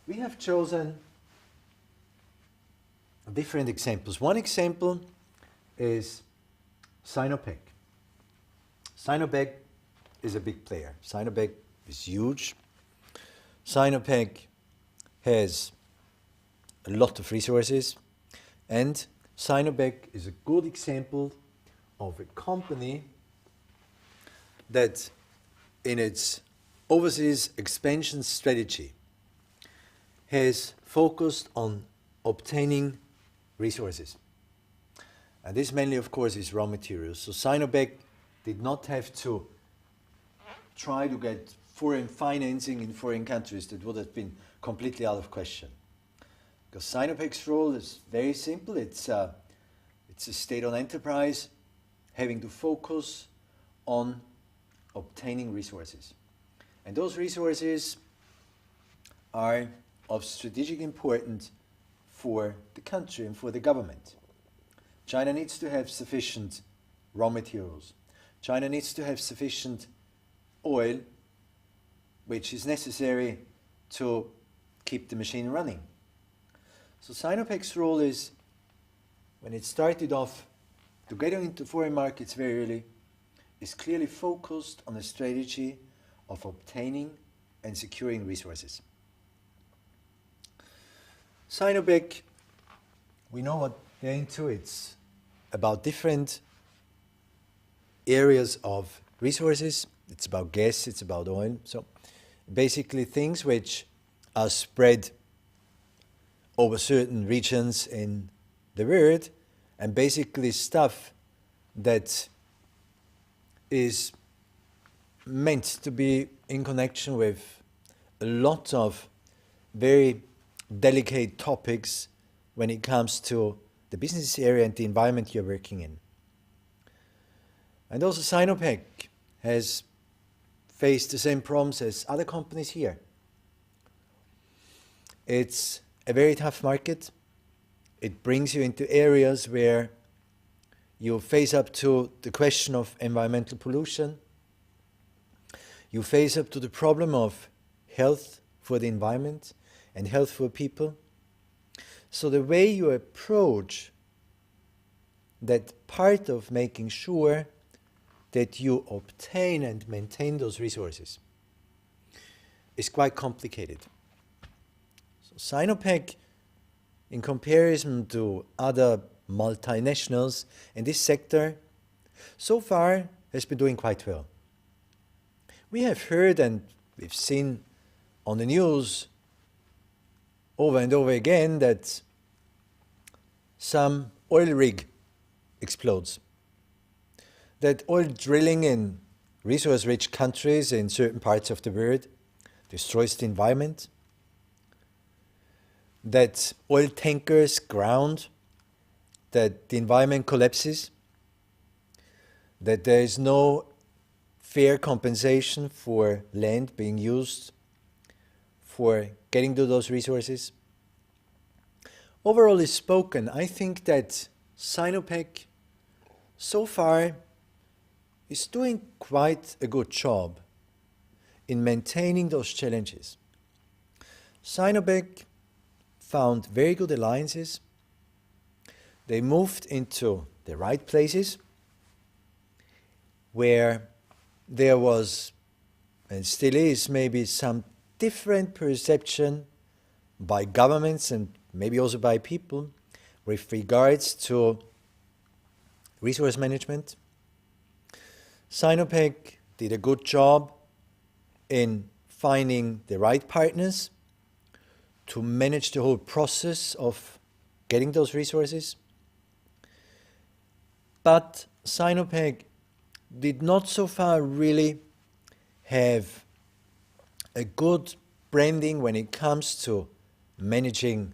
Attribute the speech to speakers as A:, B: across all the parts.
A: We have chosen different examples. One example is Sinopec. Sinopec is a big player. Sinopec is huge. Sinopec has a lot of resources, and Sinopec is a good example of a company that in its overseas expansion strategy has focused on obtaining resources. And this mainly, of course, is raw materials. So Sinopec did not have to try to get foreign financing in foreign countries. That would have been completely out of question. Because Sinopec's role is very simple. It's a state-owned enterprise having to focus on obtaining resources. And those resources are of strategic importance for the country and for the government. China needs to have sufficient raw materials. China needs to have sufficient oil, which is necessary to keep the machine running. So Sinopec's role is, when it started off to get into foreign markets very early, is clearly focused on a strategy of obtaining and securing resources. Sinopec, we know what they're into. It's about different areas of resources. It's about gas, it's about oil. So basically things which are spread over certain regions in the world, and basically stuff that is meant to be in connection with a lot of very delicate topics when it comes to the business area and the environment you're working in. And also Sinopec has faced the same problems as other companies here. It's a very tough market. It brings you into areas where you face up to the question of environmental pollution. You face up to the problem of health for the environment and health for people. So the way you approach that part of making sure that you obtain and maintain those resources is quite complicated. So Sinopec, in comparison to other multinationals in this sector, so far has been doing quite well. We have heard and we've seen on the news over and over again that some oil rig explodes, that oil drilling in resource-rich countries in certain parts of the world destroys the environment, that oil tankers ground, that the environment collapses, that there is no fair compensation for land being used for getting to those resources. Overall spoken, I think that Sinopec so far is doing quite a good job in maintaining those challenges. Sinopec found very good alliances. They moved into the right places where there was, and still is, maybe some different perception by governments and maybe also by people with regards to resource management. Sinopec did a good job in finding the right partners to manage the whole process of getting those resources. But Sinopec did not so far really have a good branding when it comes to managing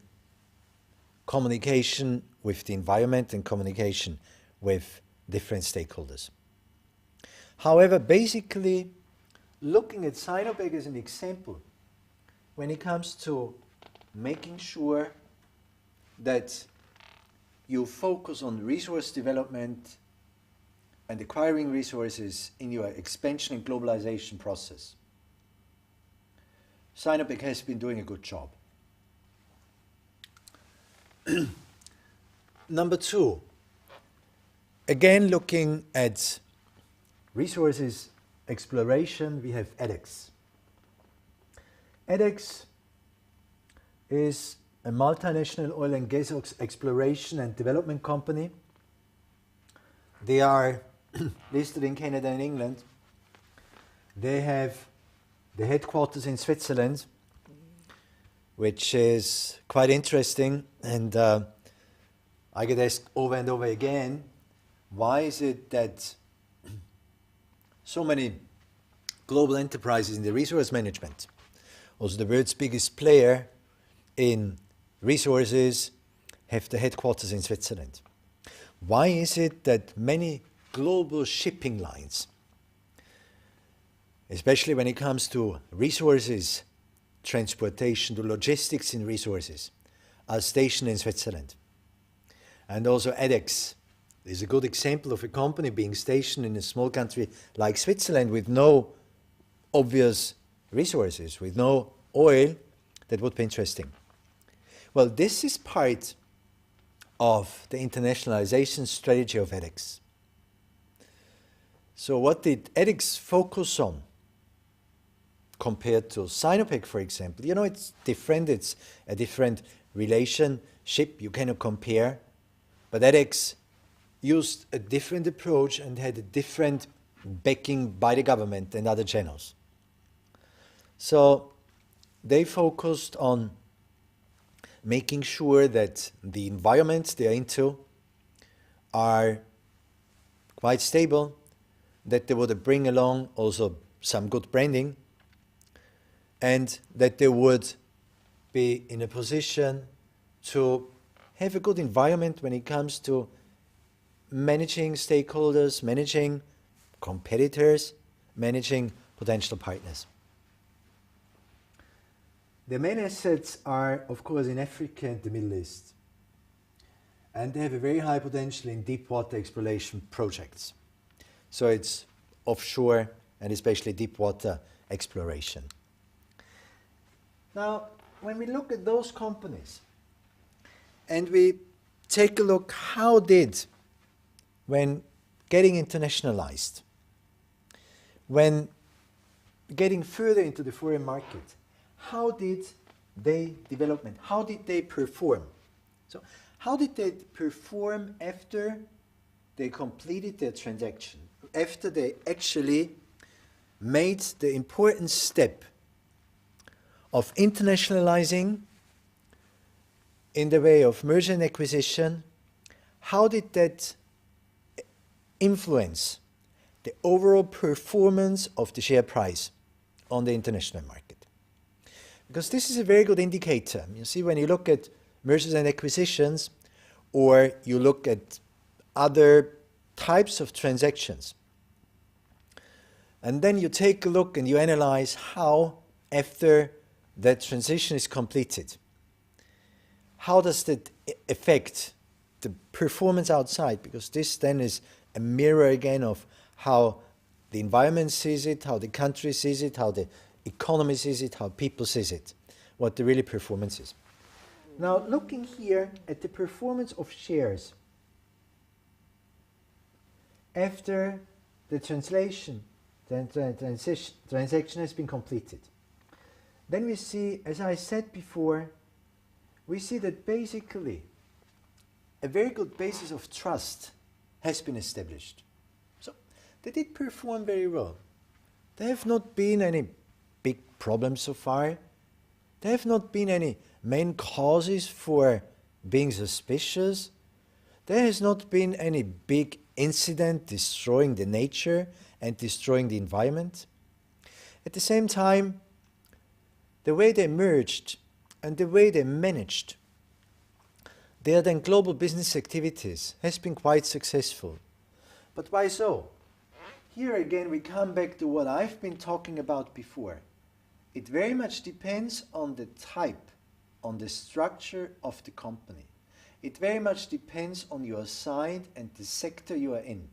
A: communication with the environment and communication with different stakeholders. However, basically, looking at Sinopec as an example, when it comes to making sure that you focus on resource development and acquiring resources in your expansion and globalization process, Sinopec has been doing a good job. Number two, again looking at resources exploration, we have edX. edX is a multinational oil and gas exploration and development company. They are listed in Canada and England. They have the headquarters in Switzerland, which is quite interesting. And I get asked over and over again, why is it that so many global enterprises in the resource management, also the world's biggest player in resources, have the headquarters in Switzerland? Why is it that many global shipping lines, especially when it comes to resources, transportation, to logistics in resources, are stationed in Switzerland? And also edX is a good example of a company being stationed in a small country like Switzerland with no obvious resources, with no oil. That would be interesting. Well, this is part of the internationalization strategy of edX. So what did edX focus on compared to Sinopec, for example? You know, it's different. It's a different relationship. You cannot compare. But edX used a different approach and had a different backing by the government and other channels. So they focused on making sure that the environments they are into are quite stable, that they would bring along also some good branding, and that they would be in a position to have a good environment when it comes to managing stakeholders, managing competitors, managing potential partners. The main assets are, of course, in Africa and the Middle East. And they have a very high potential in deep water exploration projects. So it's offshore and especially deep water exploration. Now, when we look at those companies and we take a look how did, when getting internationalized, when getting further into the foreign market, how did they develop? How did they perform? So how did they perform after they completed their transaction, after they actually made the important step of internationalizing in the way of merger and acquisition? How did that influence the overall performance of the share price on the international market? Because this is a very good indicator. You see, when you look at mergers and acquisitions, or you look at other types of transactions, and then you take a look and you analyze how, after that transition is completed, how does that affect the performance outside? Because this then is a mirror again of how the environment sees it, how the country sees it, how the economy sees it, how people sees it, what the really performance is. Now, looking here at the performance of shares after the transaction has been completed, then we see, as I said before, we see that basically a very good basis of trust has been established. So they did perform very well. There have not been any big problems so far. There have not been any main causes for being suspicious. There has not been any big incident destroying the nature and destroying the environment. At the same time, the way they merged and the way they managed their then global business activities has been quite successful. But why so? Here again we come back to what I've been talking about before. It very much depends on the type, on the structure of the company. It very much depends on your side and the sector you are in.